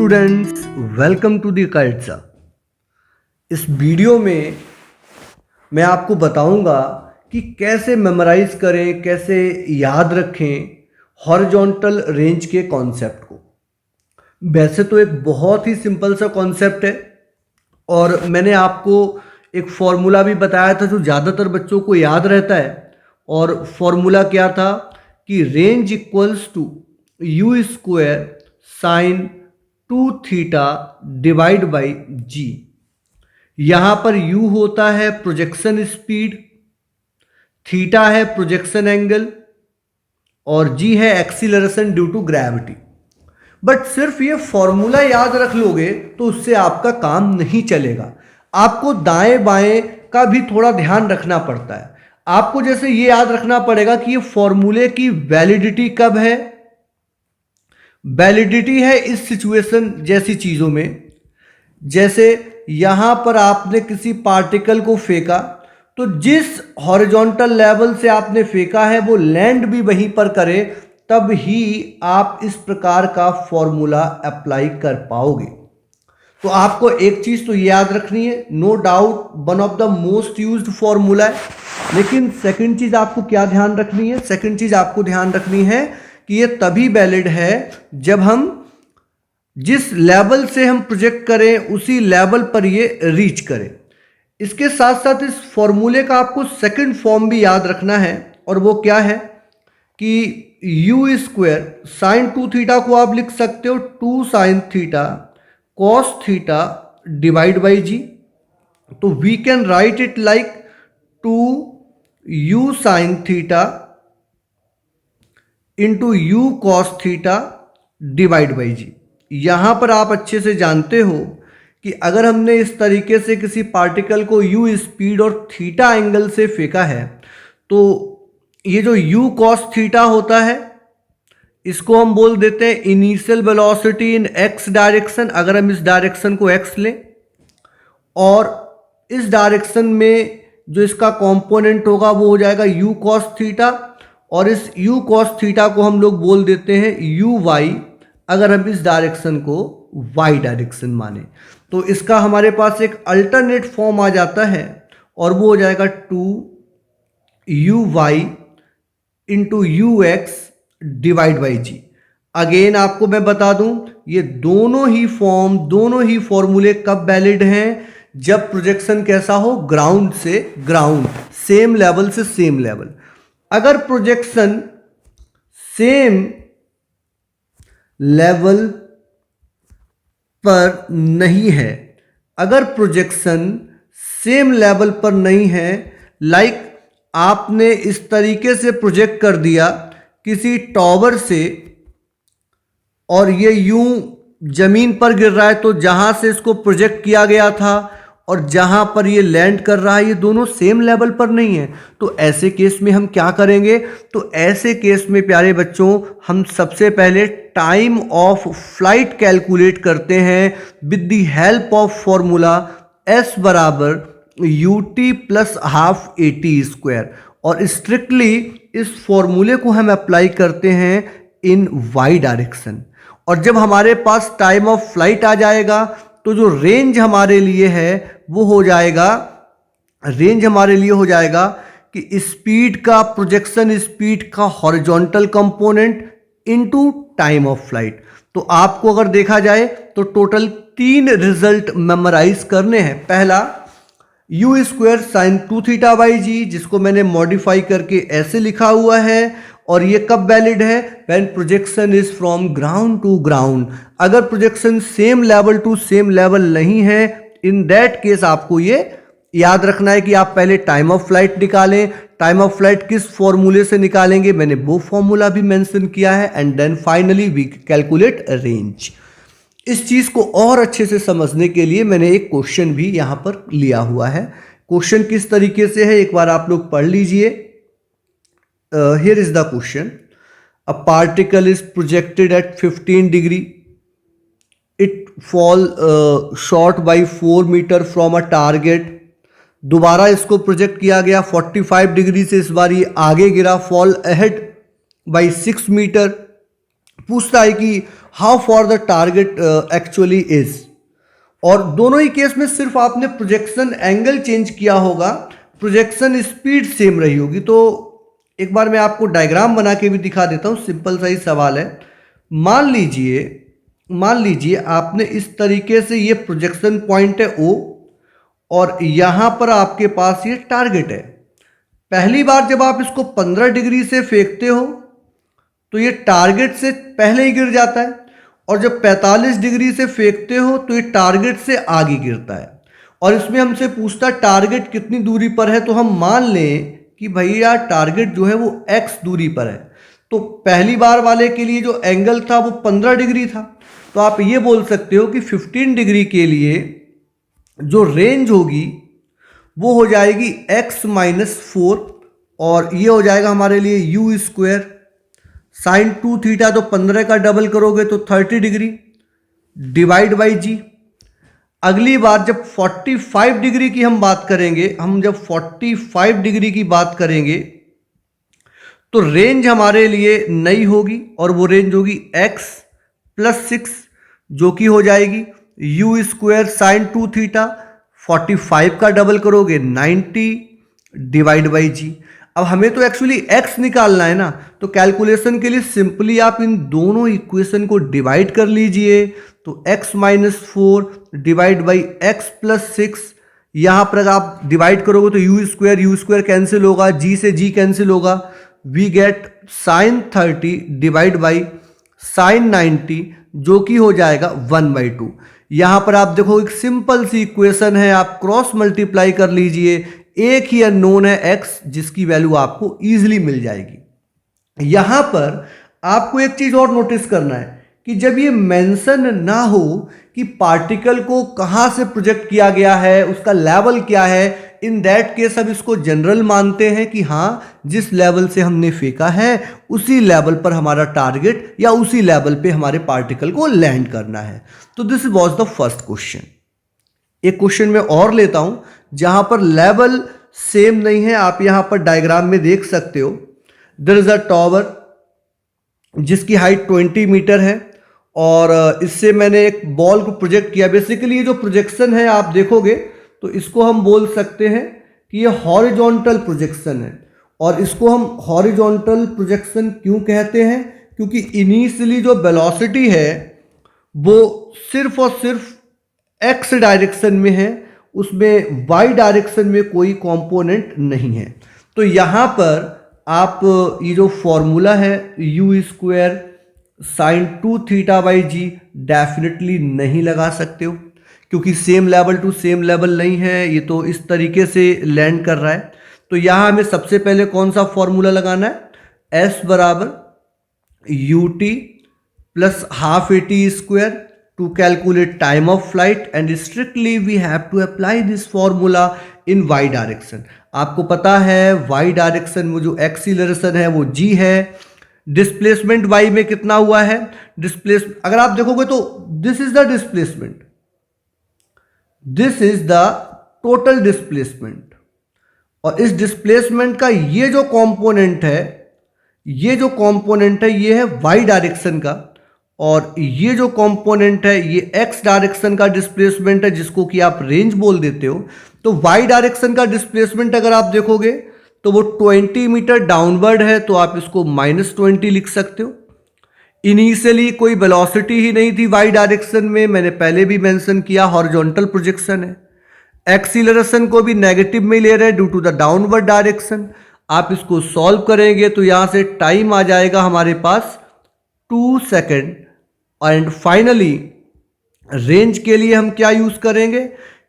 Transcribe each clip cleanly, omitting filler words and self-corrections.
Students, welcome to the कल्ट्सा। इस video में मैं आपको बताऊंगा कि कैसे मेमोराइज करें, कैसे याद रखें हॉरिजॉन्टल रेंज के कॉन्सेप्ट को। वैसे तो एक बहुत ही सिंपल सा कॉन्सेप्ट है और मैंने आपको एक फॉर्मूला भी बताया था जो ज़्यादातर बच्चों को याद रहता है। और फॉर्मूला क्या था कि range equals to u square sine 2 theta divide by g. यहाँ पर u होता है प्रोजेक्शन स्पीड, थीटा है प्रोजेक्शन एंगल और g है acceleration due to gravity. But सिर्फ ये फॉर्मूला याद रख लोगे तो उससे आपका काम नहीं चलेगा। आपको दाएं बाएं का भी थोड़ा ध्यान रखना पड़ता है। आपको जैसे ये याद रखना पड़ेगा कि ये फॉर्मूले की वैलिडिटी कब है। वैलिडिटी है इस सिचुएशन जैसी चीज़ों में, जैसे यहाँ पर आपने किसी पार्टिकल को फेंका तो जिस हॉरिजॉन्टल लेवल से आपने फेंका है वो लैंड भी वहीं पर करे, तब ही आप इस प्रकार का फॉर्मूला अप्लाई कर पाओगे। तो आपको एक चीज़ तो याद रखनी है, no doubt one of the most used formula है। लेकिन सेकंड चीज़ आपको क्या ध्यान रखनी है? सेकंड चीज़ आपको ध्यान रखनी है कि ये तभी वैलिड है जब हम जिस लेवल से हम प्रोजेक्ट करें उसी लेवल पर ये रीच करें। इसके साथ साथ इस फॉर्मूले का आपको सेकंड फॉर्म भी याद रखना है और वो क्या है कि यू स्क्वायर साइन 2 थीटा को आप लिख सकते हो 2 sine theta cos theta divide by g. तो we can write it like 2 u sine theta into u cos theta divide by g. यहाँ पर आप अच्छे से जानते हो कि अगर हमने इस तरीके से किसी पार्टिकल को यू स्पीड और थीटा एंगल से फेंका है तो ये जो यू कॉस थीटा होता है इसको हम बोल देते हैं इनिशियल वेलोसिटी इन एक्स डायरेक्शन। अगर हम इस डायरेक्शन को एक्स लें और इस डायरेक्शन में जो इसका कंपोनेंट होगा वो हो जाएगा यू कॉस थीटा, और इस u cos थीटा को हम लोग बोल देते हैं uy अगर हम इस डायरेक्शन को y डायरेक्शन माने। तो इसका हमारे पास एक अल्टरनेट फॉर्म आ जाता है और वो हो जाएगा 2uy into ux divide by G. Again आपको मैं बता दूं ये दोनों ही फॉर्मूले कब वैलिड हैं? जब प्रोजेक्शन कैसा हो, ग्राउंड से ग्राउंड, सेम लेवल से सेम लेवल। अगर प्रोजेक्शन सेम लेवल पर नहीं है, अगर प्रोजेक्शन सेम लेवल पर नहीं है, लाइक आपने इस तरीके से प्रोजेक्ट कर दिया किसी टावर से और ये यूं जमीन पर गिर रहा है, तो जहां से इसको प्रोजेक्ट किया गया था और जहां पर ये लैंड कर रहा है ये दोनों सेम लेवल पर नहीं है। तो ऐसे केस में हम क्या करेंगे? तो ऐसे केस में प्यारे बच्चों हम सबसे पहले टाइम ऑफ फ्लाइट कैलकुलेट करते हैं with the help of formula s बराबर ut plus half at square, और स्ट्रिक्टली इस फॉर्मूले को हम अप्लाई करते हैं इन y डायरेक्शन। और जब हमारे पास टाइम ऑफ फ्लाइट आ जाएगा तो जो रेंज हमारे लिए हो जाएगा कि स्पीड का, प्रोजेक्शन स्पीड का horizontal component into time of flight. तो आपको अगर देखा जाए तो टोटल 3 रिजल्ट मेमोराइज करने हैं। पहला u square sine 2 theta by g, जिसको मैंने मॉडिफाई करके ऐसे लिखा हुआ है, और ये कब वैलिड है? When projection is from ground to ground. अगर projection same level to same level नहीं है, इन दैट केस आपको ये याद रखना है कि आप पहले टाइम ऑफ फ्लाइट निकालें। टाइम ऑफ फ्लाइट किस फॉर्मूले से निकालेंगे, मैंने वो फॉर्मूला भी मेंशन किया है, and then finally we calculate range. इस चीज को और अच्छे से समझने के लिए मैंने एक क्वेश्चन भी यहां पर लिया हुआ है। क्वेश्चन किस तरीके से है एक बार आप लोग पढ़ लीजिए। Here is the question. A particle is projected at 15 degree. It fall short by 4 meter from a target. दोबारा इसको प्रोजेक्ट किया गया 45 डिग्री से, इस बार ये आगे गिरा, फॉल अहेड by 6 मीटर पूछता है कि how for the target actually is, और दोनों ही केस में सिर्फ आपने प्रोजेक्शन एंगल चेंज किया होगा, प्रोजेक्शन स्पीड सेम रही होगी। तो एक बार मैं आपको डायग्राम बना के भी दिखा देता हूँ, सिंपल सा ही सवाल है। मान लीजिए आपने इस तरीके से, ये प्रोजेक्शन पॉइंट है O और यहाँ पर आपके पास ये टारगेट है। पहली बार जब आप इसको 15 डिग्री से फेंकते हो तो ये टारगेट से पहले ही गिर जाता है, और जब 45 डिग्री से फेंकते हो तो ये टारगेट से आगे गिरता है। और इसमें हमसे पूछता है टारगेट कितनी दूरी पर है, तो हम मान लें कि भैया टारगेट जो है वो x दूरी पर है। तो पहली बार वाले के लिए जो एंगल था वो 15 डिग्री था, तो आप ये बोल सकते हो कि 15 डिग्री के लिए जो रेंज होगी वो हो जाएगी x-4, और ये हो जाएगा हमारे लिए u स्क्वायर साइन 2 थीटा, तो 15 का डबल करोगे तो 30 डिग्री डिवाइड बाई जी। अगली बार जब 45 डिग्री की हम बात करेंगे, जब 45 डिग्री की बात करेंगे तो रेंज हमारे लिए नई होगी, और वो रेंज होगी x+6, जो कि हो जाएगी u स्क्वायर साइन 2 थीटा, 45 का डबल करोगे 90 डिवाइड बाई जी। अब हमें तो एक्चुअली x निकालना है ना, तो कैलकुलेशन के लिए सिंपली आप इन दोनों इक्वेशन को डिवाइड कर लीजिए। तो x-4 डिवाइड बाई x+6, यहाँ पर अगर आप डिवाइड करोगे तो u स्क्वायर कैंसिल होगा, g से g कैंसिल होगा, we get sine 30 divide by sine 90, जो कि हो जाएगा 1/2। यहाँ पर आप देखो एक सिंपल सी इक्वेशन है, आप क्रॉस मल्टीप्लाई कर लीजिए, एक ही अननोन है x, जिसकी वैल्यू आपको इजीली मिल जाएगी। यहां पर आपको एक चीज और नोटिस करना है कि जब ये मेंशन ना हो कि पार्टिकल को कहां से प्रोजेक्ट किया गया है, उसका लेवल क्या है, इन दैट केस हम इसको जनरल मानते हैं कि हां जिस लेवल से हमने फेंका है उसी लेवल पर हमारा टारगेट या उसी लेवल पे हमारे पार्टिकल को लैंड करना है। तो this was the first question. एक क्वेश्चन में और लेता हूं जहां पर लेवल सेम नहीं है, आप यहां पर डायग्राम में देख सकते हो। देयर इज अ टॉवर जिसकी हाइट 20 मीटर है, और इससे मैंने एक बॉल को प्रोजेक्ट किया। बेसिकली ये जो प्रोजेक्शन है आप देखोगे तो इसको हम बोल सकते हैं कि ये हॉरिजॉन्टल प्रोजेक्शन है, और इसको हम हॉरिजॉन्टल प्रोजेक्शन क्यों कहते हैं, क्योंकि इनिशियली जो वेलोसिटी है वो सिर्फ और सिर्फ x डायरेक्शन में है, उसमें y डायरेक्शन में कोई कंपोनेंट नहीं है। तो यहाँ पर आप ये जो फॉर्मूला है u square sine 2 theta by G definitely नहीं लगा सकते हो, क्योंकि same level to same level नहीं है, ये तो इस तरीके से लैंड कर रहा है। तो यहाँ हमें सबसे पहले कौन सा फॉर्मूला लगाना है, s बराबर ut plus half at square to calculate time of flight, and strictly we have to apply this formula in y direction। आपको पता है y डायरेक्शन में जो एक्सीलरेशन है वो g है, डिस्प्लेसमेंट y में कितना हुआ है, अगर आप देखोगे तो this is the displacement, this is the total displacement, और इस डिस्प्लेसमेंट का ये जो कंपोनेंट है ये है y डायरेक्शन का, और ये जो कंपोनेंट है ये x डायरेक्शन का डिस्प्लेसमेंट है, जिसको कि आप रेंज बोल देते हो। तो y डायरेक्शन का डिस्प्लेसमेंट अगर आप देखोगे तो वो 20 मीटर डाउनवर्ड है, तो आप इसको -20 लिख सकते हो। इनिशियली कोई वेलोसिटी ही नहीं थी y डायरेक्शन में, मैंने पहले भी मेंशन किया हॉरिजॉन्टल प्रोजेक्शन है। एक्सीलरेशन को भी नेगेटिव में ले रहे हैं due to the downward direction. आप इसको सॉल्व करेंगे तो यहां से टाइम आ जाएगा हमारे पास 2 सेकेंड, एंड फाइनली रेंज के लिए हम क्या यूज करेंगे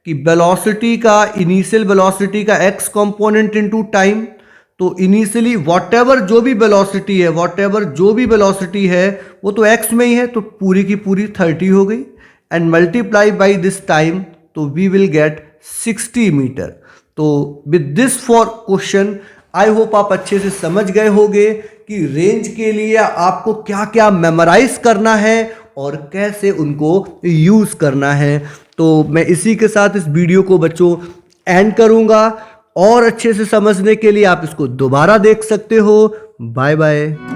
कि वेलोसिटी का, इनिशियल वेलोसिटी का x कंपोनेंट इनटू टाइम। तो इनिशियली व्हाटएवर जो भी वेलोसिटी है वो तो x में ही है, तो पूरी की पूरी 30 हो गई, and multiply by this time, तो वी विल गेट 60 मीटर। तो with this for question I hope आप अच्छे से समझ गए होंगे कि रेंज के लिए आपको क्या क्या मेमोराइज करना है और कैसे उनको यूज करना है। तो मैं इसी के साथ इस वीडियो को बच्चों एंड करूंगा, और अच्छे से समझने के लिए आप इसको दोबारा देख सकते हो। Bye bye.